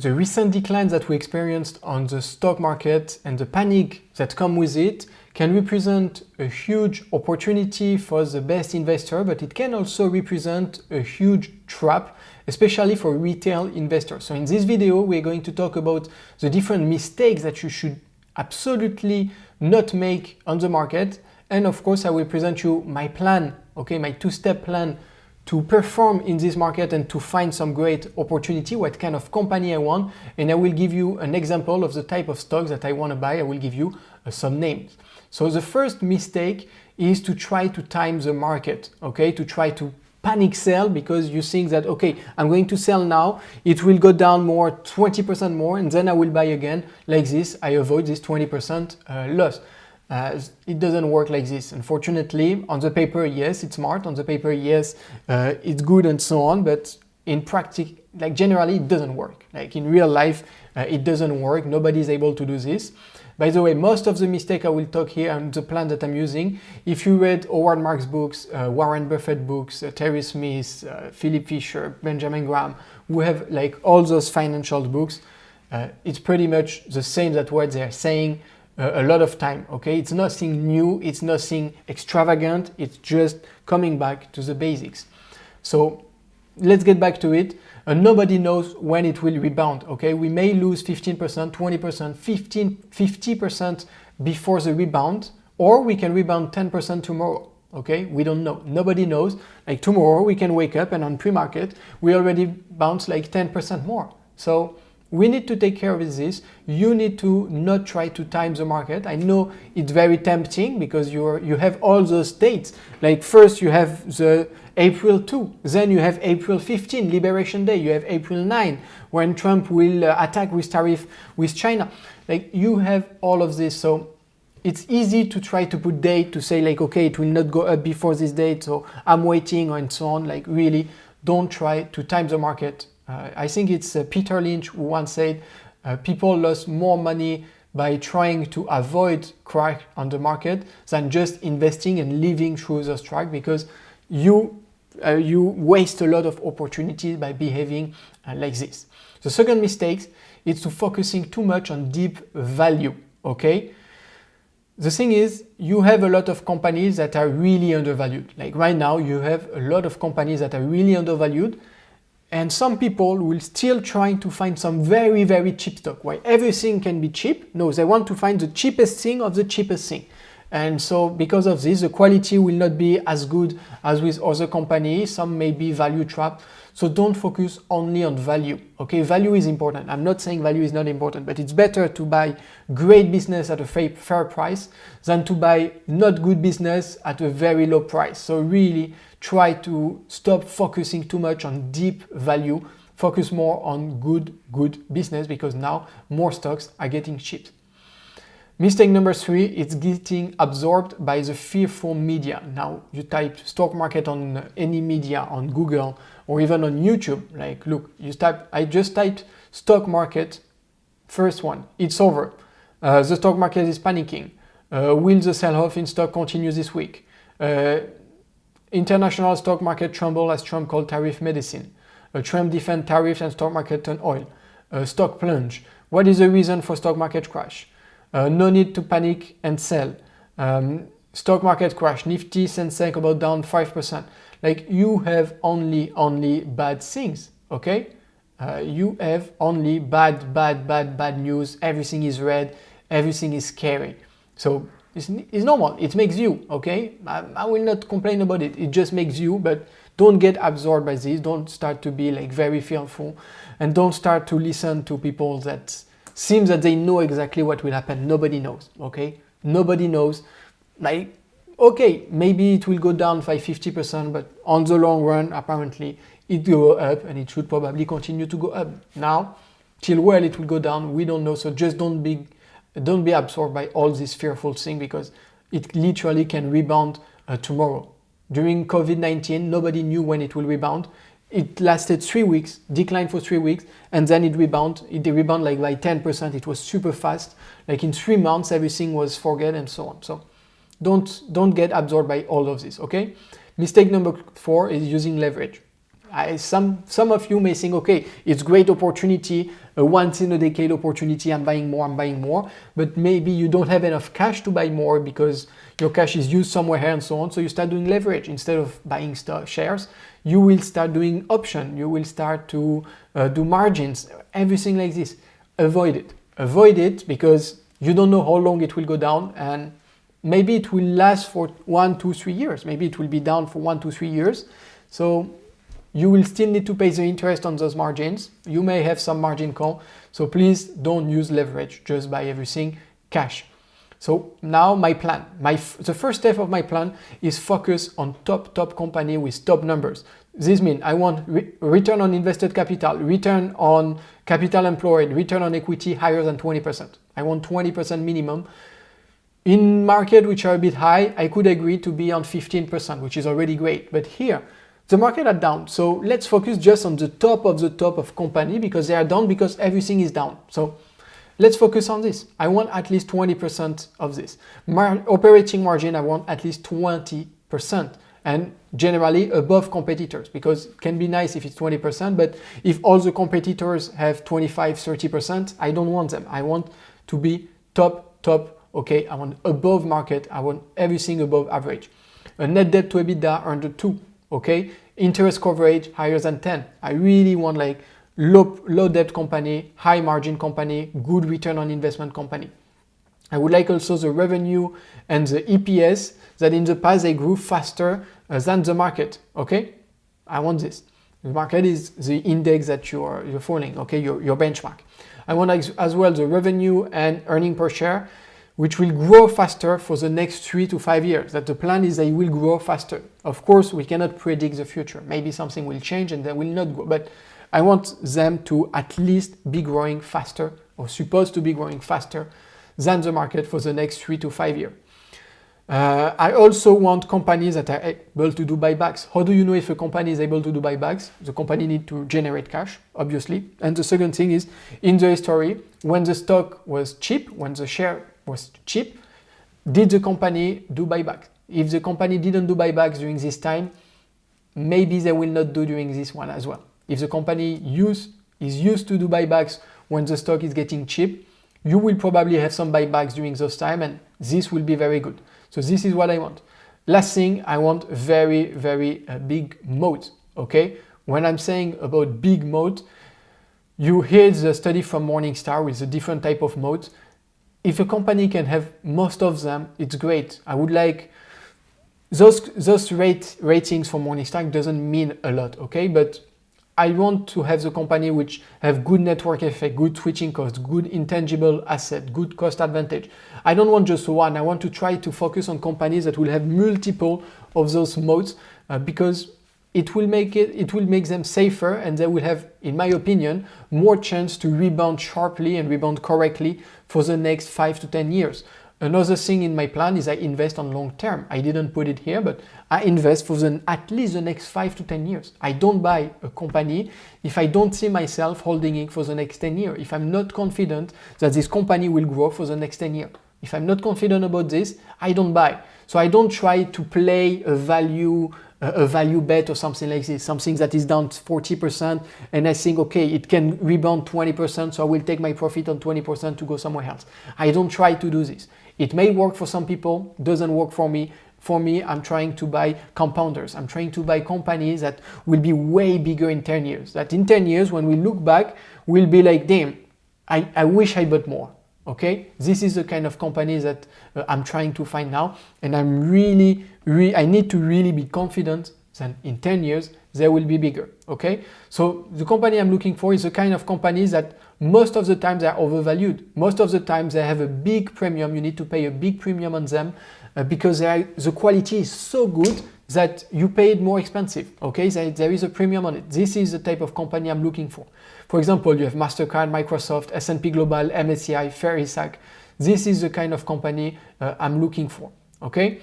The recent declines that we experienced on the stock market and the panic that come with it can represent a huge opportunity for the best investor, but it can also represent a huge trap, especially for retail investors. So in this video, we're going to talk about the different mistakes that you should absolutely not make on the market. And of course, I will present you my plan, okay, my two-step plan to perform in this market and to find some great opportunity, what kind of company I want. And I will give you an example of the type of stocks that I want to buy. I will give you some names. So the first mistake is to try to time the market, okay, to try to panic sell because you think that, okay, I'm going to sell now, it will go down more, 20% more, and then I will buy again like this. I avoid this 20% loss. It doesn't work like this. Unfortunately, on the paper, yes, it's smart. On the paper, yes, it's good and so on. But in practice, like generally, it doesn't work. Like in real life, it doesn't work. Nobody's able to do this. By the way, most of the mistake I will talk here and the plan that I'm using, if you read Howard Marks books, Warren Buffett books, Terry Smith, Philip Fisher, Benjamin Graham, who have like all those financial books, it's pretty much the same that what they're saying a lot of time, okay? It's nothing new, it's nothing extravagant, it's just coming back to the basics. So let's get back to it. Nobody knows when it will rebound, okay? We may lose 15%, 20%, 50% before the rebound, or we can rebound 10% tomorrow, okay? We don't know, nobody knows. Like tomorrow we can wake up and on pre-market, we already bounce like 10% more. So we need to take care of this. You need to not try to time the market. I know it's very tempting because you have all those dates. Like first you have the April 2, then you have April 15, Liberation Day. You have April 9, when Trump will attack with tariff with China. Like you have all of this. So it's easy to try to put date to say like, okay, it will not go up before this date, so I'm waiting and so on. Like really, don't try to time the market. I think it's Peter Lynch who once said people lost more money by trying to avoid crash on the market than just investing and living through the strike, because you waste a lot of opportunities by behaving like this. The second mistake is to focusing too much on deep value, okay? The thing is, you have a lot of companies that are really undervalued. Like right now, you have a lot of companies that are really undervalued. And some people will still try to find some very, very cheap stock. Why everything can be cheap? No, they want to find the cheapest thing of the cheapest thing. And so because of this, the quality will not be as good as with other companies. Some may be value trapped. So don't focus only on value. Okay, value is important. I'm not saying value is not important, but it's better to buy great business at a fair price than to buy not good business at a very low price. So really try to stop focusing too much on deep value. Focus more on good business, because now more stocks are getting cheap. Mistake number 3 is getting absorbed by the fearful media. Now you type stock market on any media, on Google or even on YouTube. Like look, I just typed stock market, first one, it's over. The stock market is panicking. Will the sell-off in stock continue this week? International stock market tremble as Trump called tariff medicine. Trump defend tariffs and stock market on oil. Stock plunge. What is the reason for stock market crash? No need to panic and sell. Stock market crash. Nifty, Sensex about down 5%. Like you have only bad things, okay? You have only bad news. Everything is red. Everything is scary. So it's normal. It makes you, okay? I will not complain about it. It just makes you, but don't get absorbed by this. Don't start to be like very fearful, and don't start to listen to people that seems that they know exactly what will happen. Nobody knows, okay? Nobody knows. Like, okay, maybe it will go down by 50%, but on the long run, apparently, it will go up, and it should probably continue to go up. Now, till where it will go down, we don't know. So just don't be absorbed by all this fearful thing, because it literally can rebound tomorrow. During COVID-19, nobody knew when it will rebound. It lasted 3 weeks, declined for 3 weeks, and then it rebounded. It rebounded like by 10%. It was super fast. Like in 3 months, everything was forget and so on. So don't get absorbed by all of this, okay? Mistake number 4 is using leverage. Some of you may think, okay, it's great opportunity, a once in a decade opportunity, I'm buying more, but maybe you don't have enough cash to buy more because your cash is used somewhere here and so on. So you start doing leverage. Instead of buying shares, you will start doing option. You will start to do margins, everything like this. Avoid it. Avoid it because you don't know how long it will go down, and maybe it will last for 1, 2, 3 years. Maybe it will be down for 1, 2, 3 years. So you will still need to pay the interest on those margins. You may have some margin call. So please don't use leverage. Just buy everything cash. So now my plan. The first step of my plan is focus on top company with top numbers. This means I want return on invested capital, return on capital employed, return on equity higher than 20%. I want 20% minimum. In market which are a bit high, I could agree to be on 15%, which is already great. But here, the market are down. So let's focus just on the top of company because they are down because everything is down. So let's focus on this. I want at least 20% of this. Operating margin, I want at least 20%. And generally above competitors, because it can be nice if it's 20%, but if all the competitors have 25, 30%, I don't want them. I want to be top, okay? I want above market. I want everything above average. A net debt to EBITDA under 2, okay? Interest coverage higher than 10. I really want like low debt company, high margin company, good return on investment company. I would like also the revenue and the EPS that in the past they grew faster than the market, okay? I want this. The market is the index that you're following, okay? Your benchmark. I want as well the revenue and earning per share, which will grow faster for the next 3 to 5 years. That the plan is they will grow faster. Of course, we cannot predict the future. Maybe something will change and they will not grow, but I want them to at least be growing faster or supposed to be growing faster than the market for the next 3 to 5 years. I also want companies that are able to do buybacks. How do you know if a company is able to do buybacks? The company needs to generate cash, obviously. And the second thing is, in the history, when the stock was cheap, when the share was cheap, did the company do buybacks? If the company didn't do buybacks during this time, maybe they will not do during this one as well. If the company is used to do buybacks when the stock is getting cheap, you will probably have some buybacks during those time, and this will be very good. So this is what I want. Last thing, I want very big moat, okay? When I'm saying about big moat, you hear the study from Morningstar with a different type of moat. If a company can have most of them, it's great. I would like those ratings from Morningstar doesn't mean a lot, okay? But I want to have the company which have good network effect, good switching costs, good intangible asset, good cost advantage. I don't want just one. I want to try to focus on companies that will have multiple of those moats because it will make them safer, and they will have, in my opinion, more chance to rebound sharply and rebound correctly for the next 5 to 10 years. Another thing in my plan is I invest on long term. I didn't put it here, but I invest for at least the next 5 to 10 years. I don't buy a company if I don't see myself holding it for the next 10 years. If I'm not confident that this company will grow for the next 10 years. If I'm not confident about this, I don't buy. So I don't try to play a value bet or something like this, something that is down 40% and I think, okay, it can rebound 20%, so I will take my profit on 20% to go somewhere else. I don't try to do this. It may work for some people, doesn't work for me. For me, I'm trying to buy compounders. I'm trying to buy companies that will be way bigger in 10 years. That in 10 years, when we look back, we'll be like, damn, I wish I bought more. Okay, this is the kind of companies that I'm trying to find now, and I'm I need to really be confident that in 10 years they will be bigger. Okay, so the company I'm looking for is the kind of companies that most of the time they are overvalued. Most of the time they have a big premium. You need to pay a big premium on them because the quality is so good that you pay it more expensive. Okay, there is a premium on it. This is the type of company I'm looking for. For example, you have Mastercard, Microsoft, S&P Global, MSCI, Fair. This is the kind of company I'm looking for. Okay.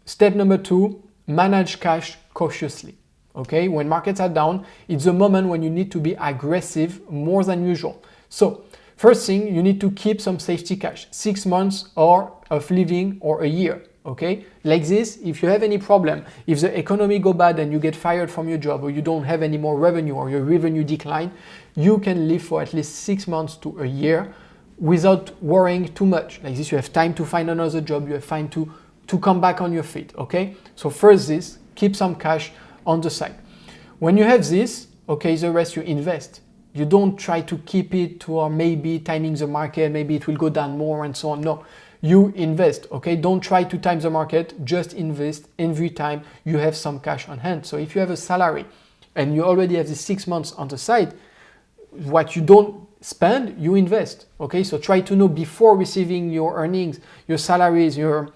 Step number 2, manage cash cautiously. Okay, when markets are down, it's the moment when you need to be aggressive more than usual. So first thing, you need to keep some safety cash, 6 months of living or a year. okay? Like this, if you have any problem, if the economy go bad and you get fired from your job, or you don't have any more revenue, or your revenue decline, you can live for at least 6 months to a year without worrying too much. Like this, you have time to find another job, you have time to come back on your feet, okay? So first this, keep some cash on the side. When you have this, okay, the rest you invest. You don't try to keep it or maybe timing the market, maybe it will go down more and so on. No, you invest, okay? Don't try to time the market, just invest every time you have some cash on hand. So if you have a salary and you already have the 6 months on the side, what you don't spend, you invest, okay? So try to know before receiving your earnings, your salaries, your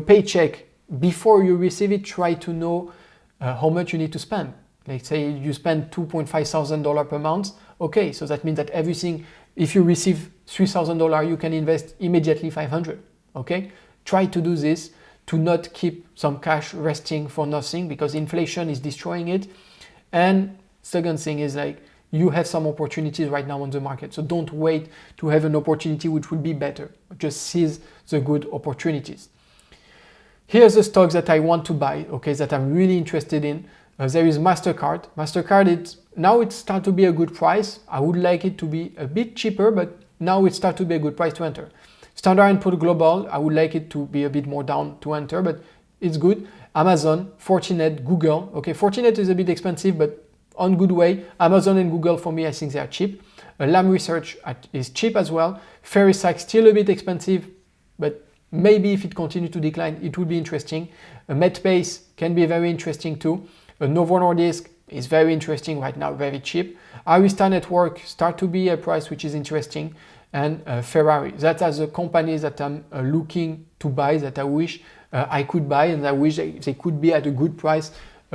paycheck, before you receive it, try to know how much you need to spend. Let's say you spend $2,500 per month. Okay, so that means that everything, if you receive $3,000, you can invest immediately $500. Okay, try to do this to not keep some cash resting for nothing, because inflation is destroying it. And second thing is, like, you have some opportunities right now on the market. So don't wait to have an opportunity which will be better. Just seize the good opportunities. Here's the stocks that I want to buy, okay, that I'm really interested in. There is Mastercard. Mastercard, now it starts to be a good price. I would like it to be a bit cheaper, but now it starts to be a good price to enter. Standard & Poor's Global, I would like it to be a bit more down to enter, but it's good. Amazon, Fortinet, Google. Okay, Fortinet is a bit expensive, but on good way. Amazon and Google, for me, I think they are cheap. Lam Research is cheap as well. Ferrisac, still a bit expensive, but maybe if it continues to decline, it would be interesting. Medpace can be very interesting too. Novo Nordisk is very interesting right now, very cheap. Arista Network start to be a price which is interesting, and Ferrari. That are the companies that I'm looking to buy, that I wish I could buy, and I wish they could be at a good price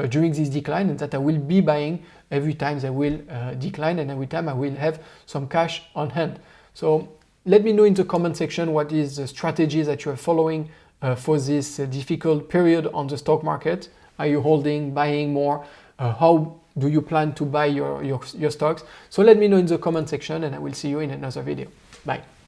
during this decline, and that I will be buying every time they will decline, and every time I will have some cash on hand. So let me know in the comment section what is the strategy that you are following for this difficult period on the stock market. Are you holding, buying more? How do you plan to buy your stocks? So let me know in the comment section, and I will see you in another video. Bye.